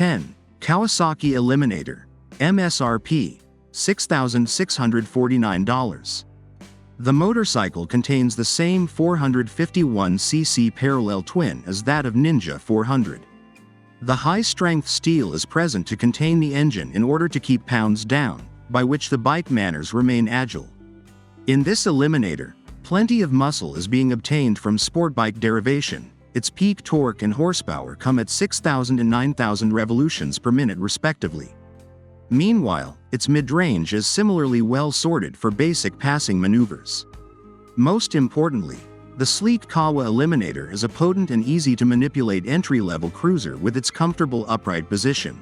10. Kawasaki Eliminator. MSRP $6,649. The motorcycle contains the same 451cc parallel twin as that of Ninja 400. The high-strength steel is present to contain the engine in order to keep pounds down, by which the bike manners remain agile. In this Eliminator, plenty of muscle is being obtained from sport bike derivation. Its peak torque and horsepower come at 6,000 and 9,000 revolutions per minute respectively. Meanwhile, its mid-range is similarly well sorted for basic passing maneuvers. Most importantly, the sleek Kawa Eliminator is a potent and easy-to-manipulate entry-level cruiser with its comfortable upright position.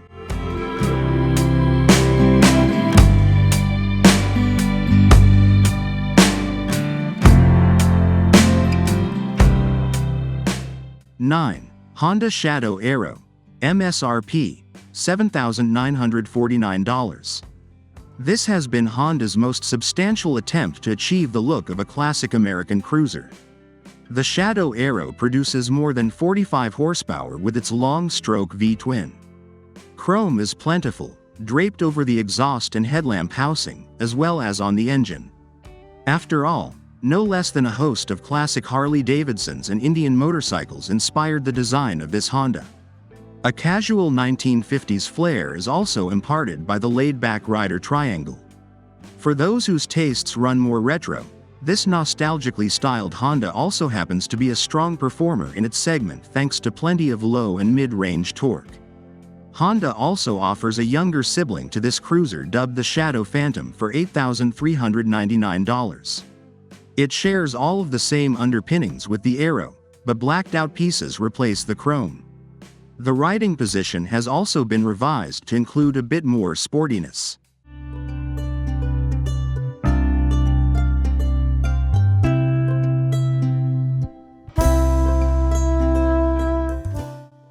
(9) Honda Shadow Aero. MSRP $7,949. This has been Honda's most substantial attempt to achieve the look of a classic American cruiser. The Shadow Aero produces more than 45 horsepower with its long-stroke V-twin. Chrome is plentiful, draped over the exhaust and headlamp housing, as well as on the engine. After all, no less than a host of classic Harley-Davidsons and Indian motorcycles inspired the design of this Honda. A casual 1950s flair is also imparted by the laid-back rider triangle. For those whose tastes run more retro, this nostalgically styled Honda also happens to be a strong performer in its segment thanks to plenty of low and mid-range torque. Honda also offers a younger sibling to this cruiser dubbed the Shadow Phantom for $8,399. It shares all of the same underpinnings with the Aero, but blacked-out pieces replace the chrome. The riding position has also been revised to include a bit more sportiness.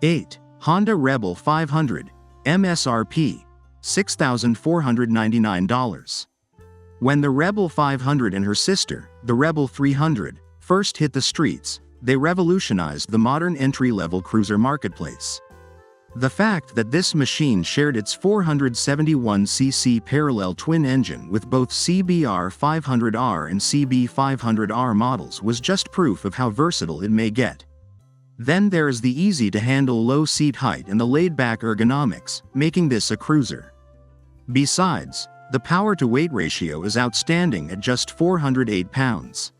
(8) Honda Rebel 500. MSRP $6,499. When the Rebel 500 and her sister, the Rebel 300, first hit the streets, they revolutionized the modern entry-level cruiser marketplace. The fact that this machine shared its 471cc parallel twin engine with both CBR 500R and CB 500R models was just proof of how versatile it may get. Then there is the easy-to-handle low seat height and the laid-back ergonomics, making this a cruiser. Besides, the power-to-weight ratio is outstanding at just 408 pounds.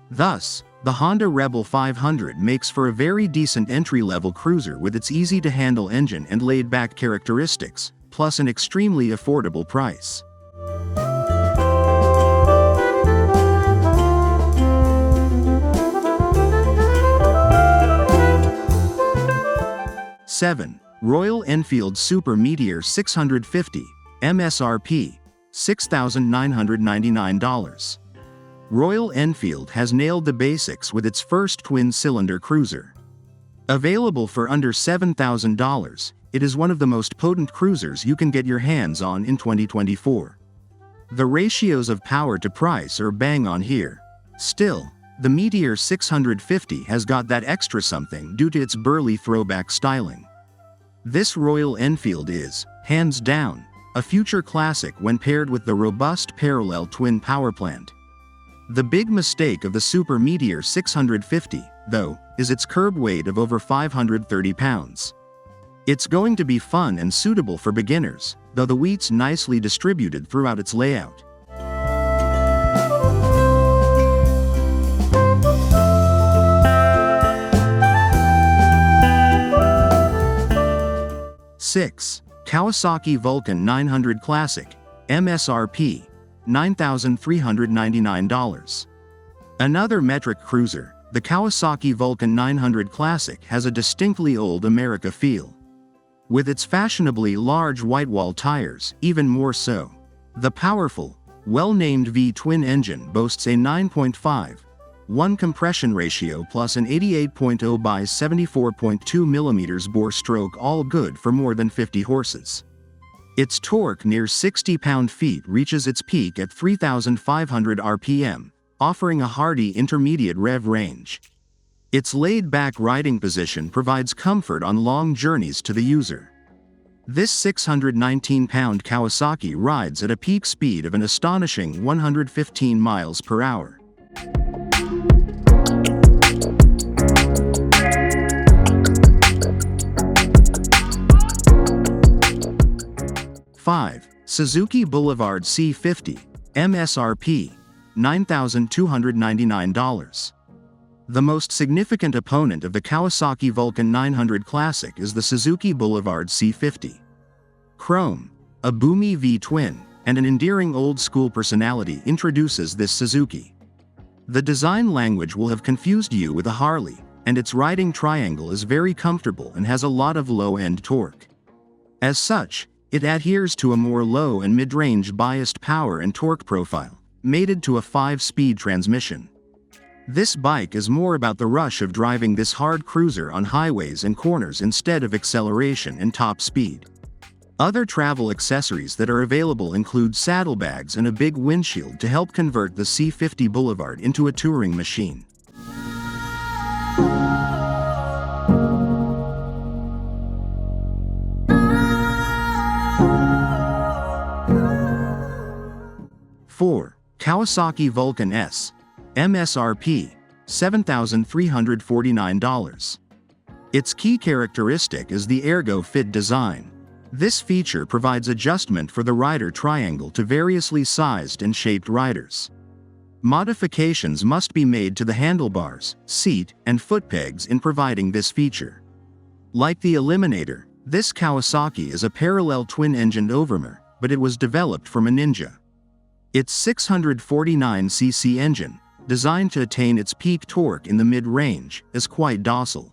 Thus, the Honda Rebel 500 makes for a very decent entry-level cruiser with its easy-to-handle engine and laid-back characteristics, plus an extremely affordable price. (7) Royal Enfield Super Meteor 650. MSRP $6,999. Royal Enfield has nailed the basics with its first twin-cylinder cruiser. Available for under $7,000, it is one of the most potent cruisers you can get your hands on in 2024. The ratios of power to price are bang on here. Still, the Meteor 650 has got that extra something due to its burly throwback styling. This Royal Enfield is, hands down, a future classic when paired with the robust parallel twin powerplant. The big mistake of the Super Meteor 650, though, is its curb weight of over 530 pounds. It's going to be fun and suitable for beginners, though the weight's nicely distributed throughout its layout. (6) Kawasaki Vulcan 900 Classic. MSRP $9,399. Another metric cruiser, the Kawasaki Vulcan 900 Classic has a distinctly old America feel. With its fashionably large whitewall tires, even more so. The powerful, well-named V-twin engine boasts a 9.5:1 compression ratio plus an 88.0 by 74.2 mm bore stroke, all good for more than 50 horses. Its torque near 60 pound-feet reaches its peak at 3,500 RPM, offering a hardy intermediate rev range. Its laid-back riding position provides comfort on long journeys to the user. This 619-pound Kawasaki rides at a peak speed of an astonishing 115 miles per hour. '5. Suzuki Boulevard C50, MSRP, $9,299. The most significant opponent of the Kawasaki Vulcan 900 Classic is the Suzuki Boulevard C50. Chrome, a boomy V-twin, and an endearing old-school personality introduces this Suzuki. The design language will have confused you with a Harley, and its riding triangle is very comfortable and has a lot of low-end torque. As such, it adheres to a more low and mid-range biased power and torque profile, mated to a 5-speed transmission. This bike is more about the rush of driving this hard cruiser on highways and corners instead of acceleration and top speed. Other travel accessories that are available include saddlebags and a big windshield to help convert the C50 Boulevard into a touring machine. '4. Kawasaki Vulcan S, MSRP, $7,349. Its key characteristic is the ergo-fit design. This feature provides adjustment for the rider triangle to variously sized and shaped riders. Modifications must be made to the handlebars, seat, and foot pegs in providing this feature. Like the Eliminator, this Kawasaki is a parallel twin-engined Overmer, but it was developed from a Ninja. Its 649cc engine, designed to attain its peak torque in the mid-range, is quite docile.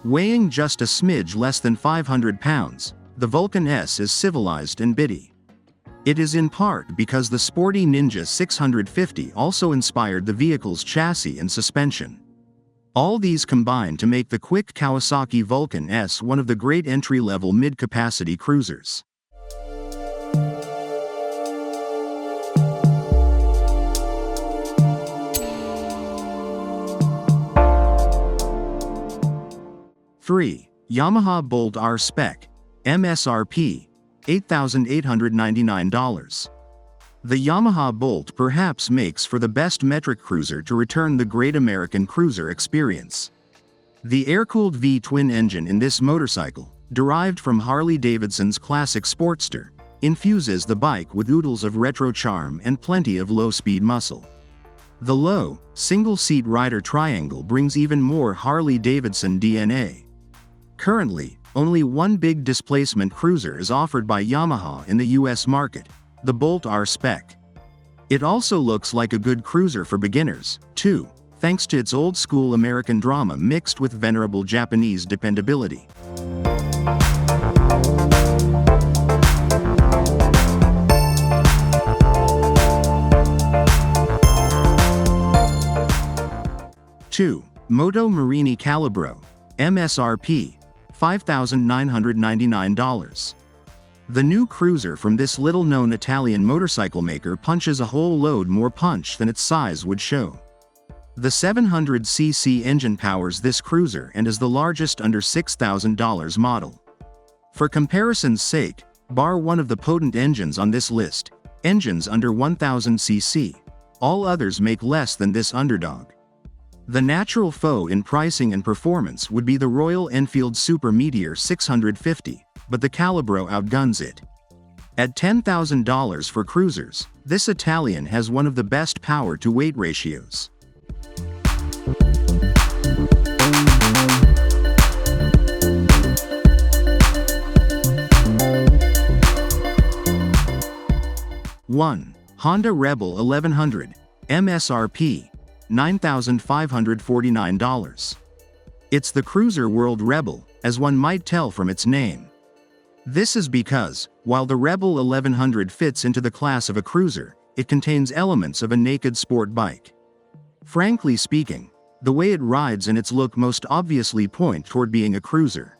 Weighing just a smidge less than 500 pounds, the Vulcan S is civilized and bitty. It is in part because the sporty Ninja 650 also inspired the vehicle's chassis and suspension. All these combine to make the quick Kawasaki Vulcan S one of the great entry-level mid-capacity cruisers. '3. Yamaha Bolt R-Spec, MSRP, $8,899. The Yamaha Bolt perhaps makes for the best metric cruiser to return the great American cruiser experience. The air-cooled V-twin engine in this motorcycle, derived from Harley-Davidson's classic Sportster, infuses the bike with oodles of retro charm and plenty of low-speed muscle. The low, single-seat rider triangle brings even more Harley-Davidson DNA. Currently, only one big displacement cruiser is offered by Yamaha in the US market, the Bolt R-Spec. It also looks like a good cruiser for beginners, too, thanks to its old-school American drama mixed with venerable Japanese dependability. '2. Moto Morini Calibro, MSRP, $5,999. The new cruiser from this little-known Italian motorcycle maker punches a whole load more punch than its size would show. The 700cc engine powers this cruiser and is the largest under $6,000 model. For comparison's sake, bar one of the potent engines on this list, engines under 1000cc, all others make less than this underdog. The natural foe in pricing and performance would be the Royal Enfield Super Meteor 650, but the Calibro outguns it. At $10,000 for cruisers, this Italian has one of the best power-to-weight ratios. '1. Honda Rebel 1100, MSRP, $9,549. It's the Cruiser World Rebel, as one might tell from its name. This is because, while the Rebel 1100 fits into the class of a cruiser, it contains elements of a naked sport bike. Frankly speaking, the way it rides and its look most obviously point toward being a cruiser.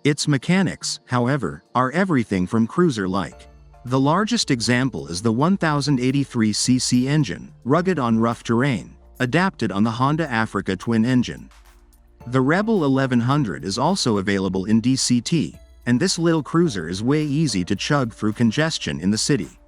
Its mechanics, however, are everything from cruiser-like. The largest example is the 1083cc engine, rugged on rough terrain, adapted on the Honda Africa twin engine. The Rebel 1100 is also available in DCT, and this little cruiser is way easy to chug through congestion in the city.